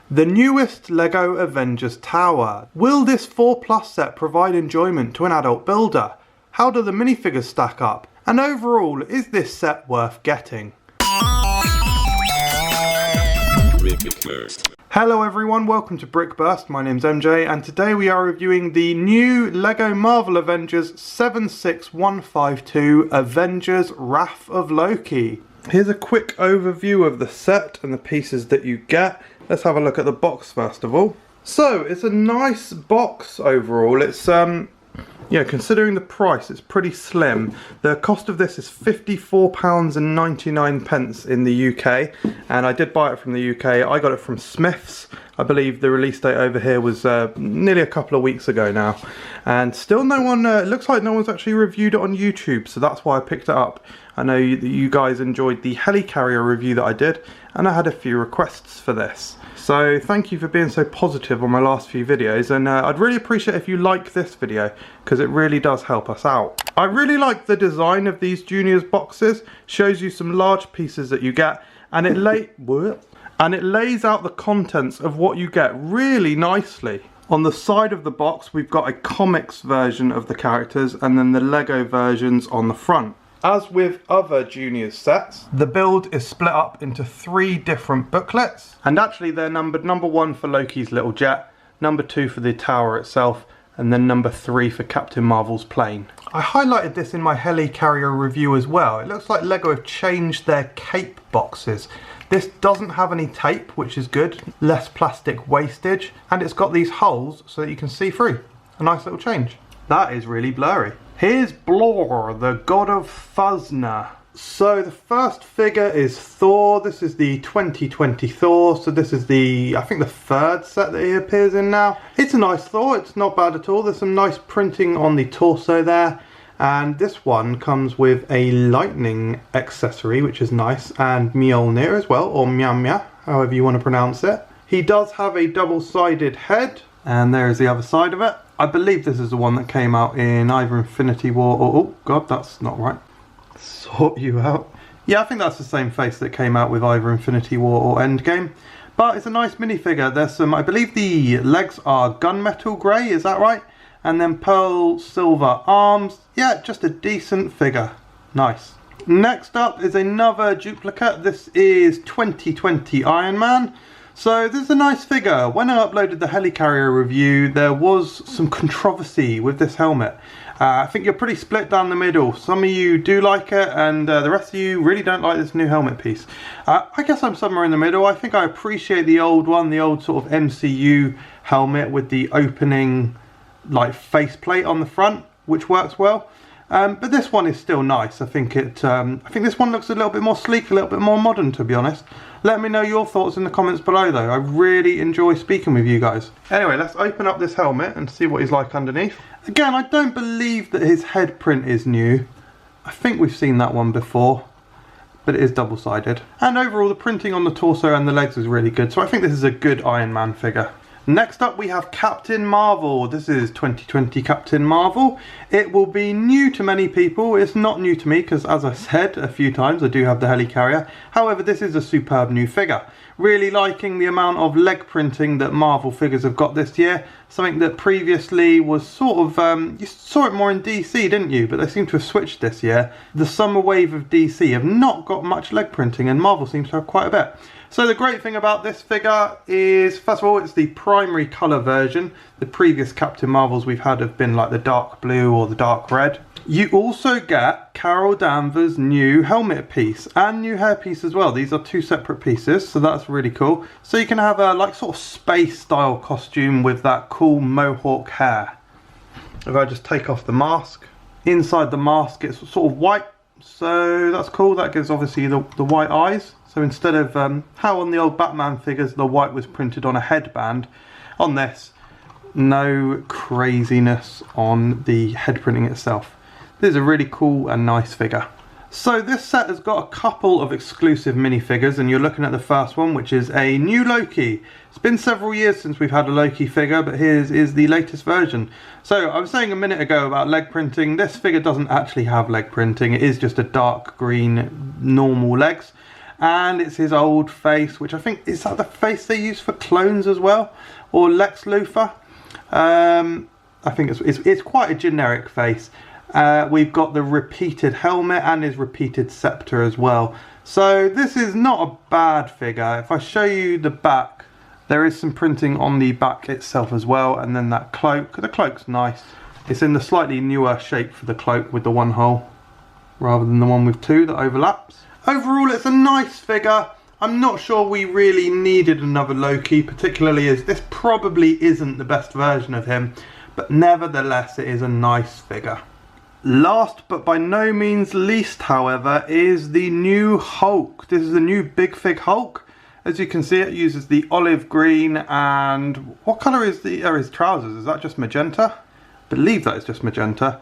The newest LEGO Avengers Tower. Will this 4+ set provide enjoyment to an adult builder? How do the minifigures stack up? And overall, is this set worth getting? Hello everyone, welcome to Brickburst. My name's MJ and today we are reviewing the new LEGO Marvel Avengers 76152 Avengers Wrath of Loki. Here's a quick overview of the set and the pieces that you get. Let's have a look at the box first of all. So, it's a nice box overall. It's, considering the price, it's pretty slim. The cost of this is £54.99 in the UK, and I did buy it from the UK. I got it from Smyths. I believe the release date over here was nearly a couple of weeks ago now, and still no one, it looks like no one's actually reviewed it on YouTube, so that's why I picked it up. I know you guys enjoyed the helicarrier review that I did, and I had a few requests for this. So thank you for being so positive on my last few videos, and I'd really appreciate if you like this video, because it really does help us out. I really like the design of these juniors boxes. Shows you some large pieces that you get, and it lays out the contents of what you get really nicely. On the side of the box we've got a comics version of the characters, and then the LEGO versions on the front. As with other juniors sets, the build is split up into 3 different booklets, and actually they're numbered number 1 for Loki's little jet, number 2 for the tower itself, and then number 3 for Captain Marvel's plane. I highlighted this in my helicarrier review as well. It looks like LEGO have changed their cape boxes. This doesn't have any tape, which is good, less plastic wastage, and it's got these holes so that you can see through. A nice little change. That is really blurry. Here's Blor, the god of Fuzna. So the first figure is Thor. This is the 2020 Thor, so this is I think the 3rd set that he appears in now. It's a nice Thor, it's not bad at all. There's some nice printing on the torso there. And this one comes with a lightning accessory, which is nice, and Mjolnir as well, or Mjamja, however you want to pronounce it. He does have a double-sided head, and there is the other side of it. I believe this is the one that came out in either Infinity War or... oh god, that's not right. Sort you out. Yeah, I think that's the same face that came out with either Infinity War or Endgame. But it's a nice minifigure. There's some... I believe the legs are gunmetal grey, is that right? And then pearl silver arms. Yeah, just a decent figure. Nice. Next up is another duplicate. This is 2020 Iron Man. So this is a nice figure. When I uploaded the helicarrier review, there was some controversy with this helmet. I think you're pretty split down the middle. Some of you do like it, and the rest of you really don't like this new helmet piece. I guess I'm somewhere in the middle. I think I appreciate the old one, the old sort of MCU helmet with the opening like faceplate on the front, which works well. But this one is still nice. I think this one looks a little bit more sleek, a little bit more modern, to be honest. Let me know your thoughts in the comments below though. I really enjoy speaking with you guys. Anyway, let's open up this helmet and see what he's like underneath. Again, I don't believe that his head print is new. I think we've seen that one before, but it is double-sided. And overall, the printing on the torso and the legs is really good, so I think this is a good Iron Man figure. Next up we have Captain Marvel. This is 2020 Captain Marvel. It will be new to many people. It's not new to me because, as I said a few times, I do have the helicarrier. However, this is a superb new figure. Really liking the amount of leg printing that Marvel figures have got this year. Something that previously was sort of, you saw it more in DC, didn't you? But they seem to have switched this year. The summer wave of DC have not got much leg printing, and Marvel seems to have quite a bit. So the great thing about this figure is, first of all, it's the primary colour version. The previous Captain Marvels we've had have been like the dark blue or the dark red. You also get Carol Danvers' new helmet piece and new hairpiece as well. These are 2 separate pieces, so that's really cool. So you can have a like sort of space style costume with that cool mohawk hair. If I just take off the mask, inside the mask it's sort of white, so that's cool. That gives obviously the white eyes. So instead of how on the old Batman figures the white was printed on a headband, on this, no craziness on the head printing itself. This is a really cool and nice figure. So this set has got a couple of exclusive minifigures, and you're looking at the first one, which is a new Loki. It's been several years since we've had a Loki figure, but here's is the latest version. So I was saying a minute ago about leg printing. This figure doesn't actually have leg printing. It is just a dark green normal legs. and it's his old face, which I think, is that the face they use for clones as well, or Lex Luthor? I think it's quite a generic face. We've got the repeated helmet and his repeated scepter as well. So this is not a bad figure. If I show you the back, there is some printing on the back itself as well, and then that cloak. The cloak's nice. It's in the slightly newer shape for the cloak with the one hole, rather than the one with two that overlaps. Overall, it's a nice figure. I'm not sure we really needed another Loki, particularly as this probably isn't the best version of him, but nevertheless it is a nice figure. Last but by no means least, however, is the new Hulk. This is the new Big Fig Hulk. As you can see, it uses the olive green, and what colour is his trousers? Is that just magenta? I believe that is just magenta.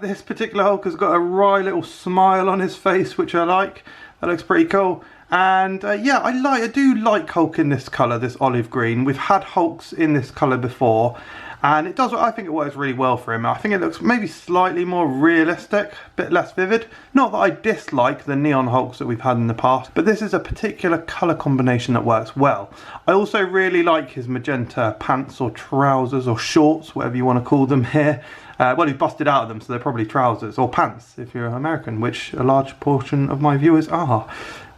This particular Hulk has got a wry little smile on his face, which I like. That looks pretty cool. And yeah, I do like Hulk in this colour, this olive green. We've had Hulks in this colour before, and it does. I think it works really well for him. I think it looks maybe slightly more realistic, a bit less vivid. Not that I dislike the neon Hulks that we've had in the past, but this is a particular colour combination that works well. I also really like his magenta pants or trousers or shorts, whatever you want to call them here. Well, he's busted out of them, so they're probably trousers or pants if you're American, which a large portion of my viewers are.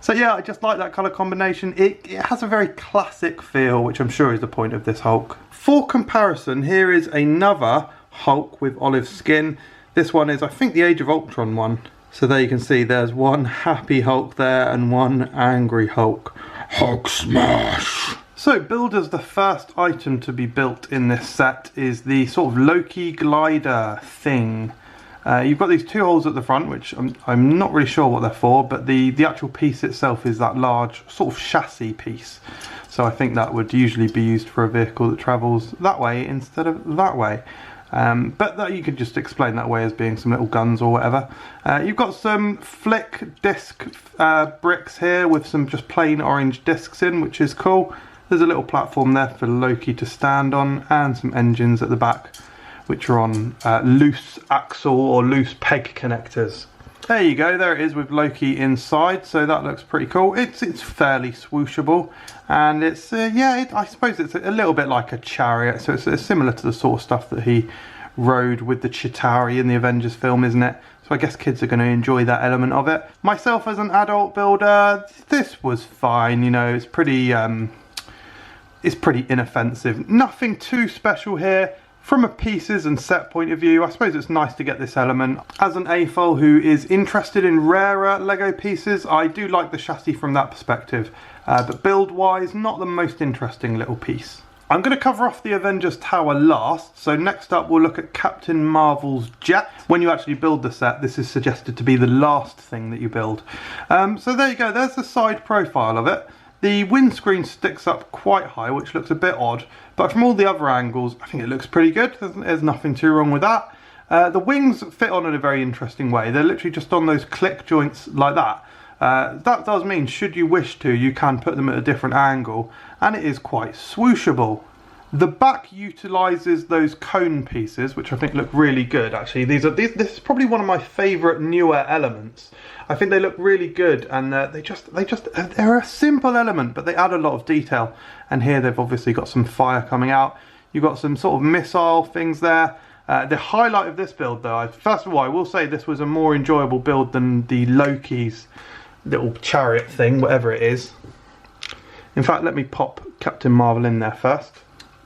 So yeah, I just like that colour combination. It has a very classic feel, which I'm sure is the point of this Hulk. For comparison, here is another Hulk with olive skin. This one is, I think, the Age of Ultron one. So there you can see there's one happy Hulk there and one angry Hulk. Hulk smash! So builders, the first item to be built in this set is the sort of Loki Glider thing. You've got these two holes at the front, which I'm not really sure what they're for, but the actual piece itself is that large sort of chassis piece. So I think that would usually be used for a vehicle that travels that way instead of that way. But that you could just explain that way as being some little guns or whatever. You've got some flick disc bricks here with some just plain orange discs in, which is cool. There's a little platform there for Loki to stand on, and some engines at the back, which are on loose axle or loose peg connectors. There you go, there it is with Loki inside, so that looks pretty cool. It's fairly swooshable, and it's, I suppose it's a little bit like a chariot, so it's similar to the sort of stuff that he rode with the Chitauri in the Avengers film, isn't it? So I guess kids are going to enjoy that element of it. Myself as an adult builder, this was fine, you know, it's pretty inoffensive. Nothing too special here. From a pieces and set point of view, I suppose it's nice to get this element. As an AFOL who is interested in rarer LEGO pieces, I do like the chassis from that perspective. But build-wise, not the most interesting little piece. I'm going to cover off the Avengers Tower last, so next up we'll look at Captain Marvel's jet. When you actually build the set, this is suggested to be the last thing that you build. So there you go, there's the side profile of it. The windscreen sticks up quite high, which looks a bit odd, but from all the other angles, I think it looks pretty good. There's nothing too wrong with that. The wings fit on in a very interesting way. They're literally just on those click joints like that. That does mean, should you wish to, you can put them at a different angle, and it is quite swooshable. The back utilises those cone pieces, which I think look really good actually. This is probably one of my favourite newer elements. I think they look really good, and they're a simple element, but they add a lot of detail. And here they've obviously got some fire coming out. You've got some sort of missile things there. The highlight of this build though, first of all, I will say this was a more enjoyable build than the Loki's little chariot thing, whatever it is. In fact, let me pop Captain Marvel in there first.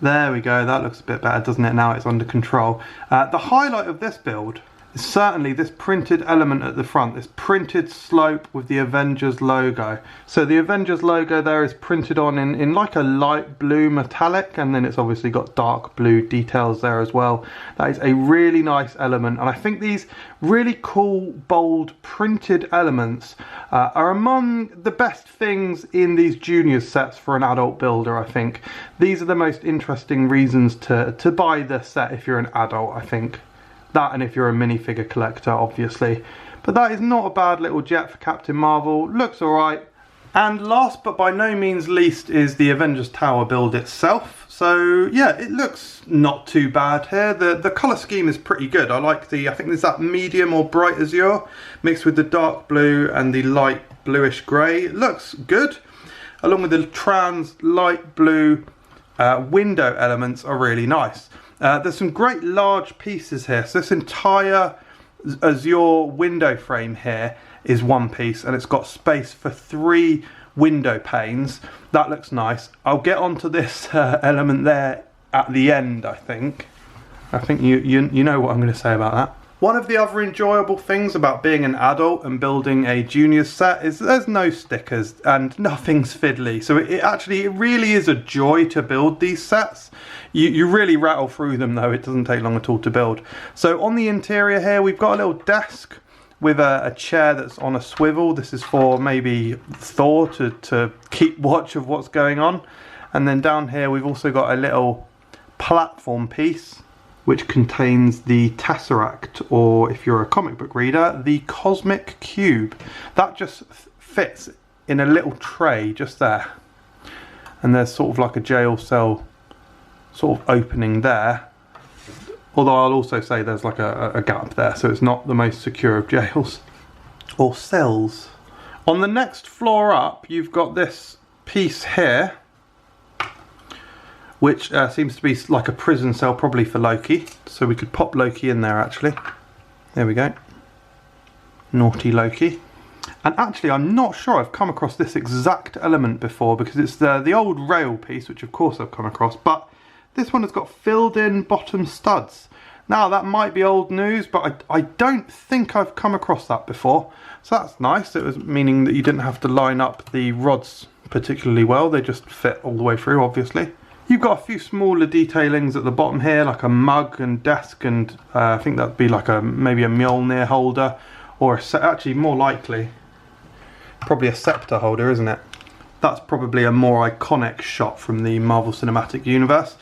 There we go, that looks a bit better, doesn't it? Now it's under control. The highlight of this build is certainly this printed element at the front, this printed slope with the Avengers logo. So the Avengers logo there is printed on in like a light blue metallic, and then it's obviously got dark blue details there as well. That is a really nice element, and I think these really cool, bold, printed elements are among the best things in these juniors sets for an adult builder, I think. These are the most interesting reasons to buy the set if you're an adult, I think. That, and if you're a minifigure collector, obviously. But that is not a bad little jet for Captain Marvel. Looks alright. And last but by no means least is the Avengers Tower build itself. So yeah, it looks not too bad here. The colour scheme is pretty good. I like I think there's that medium or bright azure mixed with the dark blue and the light bluish grey. It looks good. Along with the trans light blue window elements are really nice. There's some great large pieces here. So this entire azure window frame here is one piece, and it's got space for 3 window panes. That looks nice. I'll get onto this element there at the end, I think. I think you know what I'm going to say about that. One of the other enjoyable things about being an adult and building a juniors set is there's no stickers and nothing's fiddly. So it really is a joy to build these sets. You really rattle through them though, it doesn't take long at all to build. So on the interior here we've got a little desk with a chair that's on a swivel. This is for maybe Thor to keep watch of what's going on. And then down here we've also got a little platform piece which contains the Tesseract, or if you're a comic book reader, the Cosmic Cube. That just fits in a little tray just there. And there's sort of like a jail cell sort of opening there. Although I'll also say there's like a gap there, so it's not the most secure of jails. Or cells. On the next floor up, you've got this piece here, which seems to be like a prison cell, probably for Loki. So we could pop Loki in there actually. There we go. Naughty Loki. And actually I'm not sure I've come across this exact element before, because it's the old rail piece, which of course I've come across, but this one has got filled in bottom studs. Now that might be old news, but I don't think I've come across that before. So that's nice. It was meaning that you didn't have to line up the rods particularly well. They just fit all the way through, obviously. You've got a few smaller detailings at the bottom here, like a mug and desk, and I think that'd be like maybe a Mjolnir holder, or actually more likely, probably a scepter holder, isn't it? That's probably a more iconic shot from the Marvel Cinematic Universe.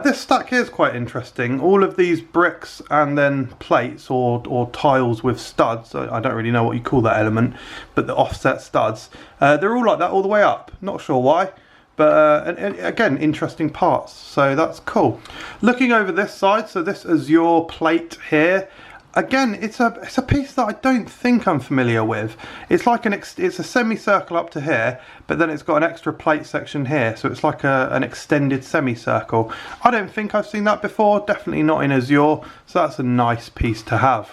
This stack here is quite interesting. All of these bricks and then plates or tiles with studs, I don't really know what you call that element, but the offset studs, they're all like that all the way up. Not sure why. But and again, interesting parts, so that's cool. Looking over this side, so this azure plate here, again, it's a piece that I don't think I'm familiar with. It's like it's a semicircle up to here, but then it's got an extra plate section here, so it's like an extended semicircle. I don't think I've seen that before, definitely not in azure, so that's a nice piece to have.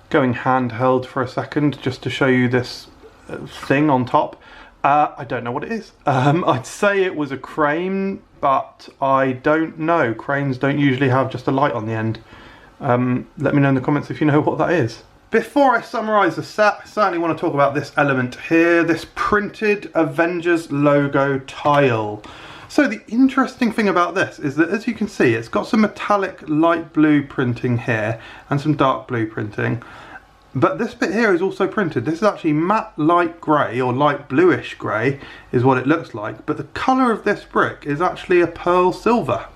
Going handheld for a second, just to show you this thing on top. I don't know what it is. I'd say it was a crane, but I don't know. Cranes don't usually have just a light on the end. Let me know in the comments if you know what that is. Before I summarise the set, I certainly want to talk about this element here, this printed Avengers logo tile. So the interesting thing about this is that, as you can see, it's got some metallic light blue printing here and some dark blue printing. But this bit here is also printed. This is actually matte light grey, or light bluish grey is what it looks like. But the colour of this brick is actually a pearl silver.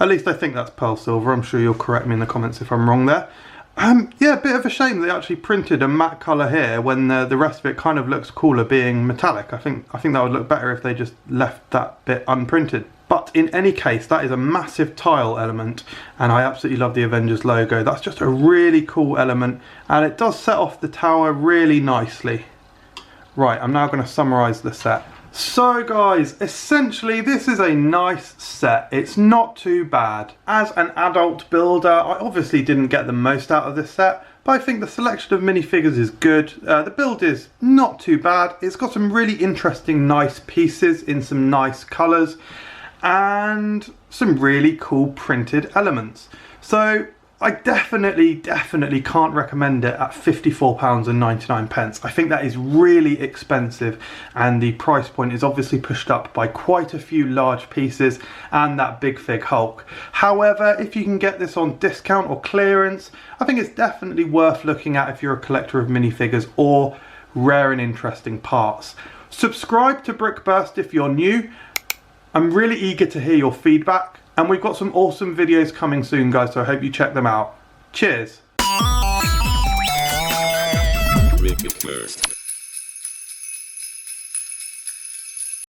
At least I think that's pearl silver. I'm sure you'll correct me in the comments if I'm wrong there. Yeah, a bit of a shame they actually printed a matte colour here when the rest of it kind of looks cooler being metallic. I think that would look better if they just left that bit unprinted. But in any case, that is a massive tile element, and I absolutely love the Avengers logo. That's just a really cool element, and it does set off the tower really nicely. Right, I'm now going to summarise the set. So guys, essentially this is a nice set. It's not too bad. As an adult builder, I obviously didn't get the most out of this set, but I think the selection of minifigures is good. The build is not too bad. It's got some really interesting, nice pieces in some nice colours, and some really cool printed elements. So I definitely can't recommend it at £54.99. I think that is really expensive, and the price point is obviously pushed up by quite a few large pieces and that big fig Hulk. However, if you can get this on discount or clearance, I think it's definitely worth looking at if you're a collector of minifigures or rare and interesting parts. Subscribe to Brickburst if you're new. I'm really eager to hear your feedback, and we've got some awesome videos coming soon, guys, so I hope you check them out. Cheers!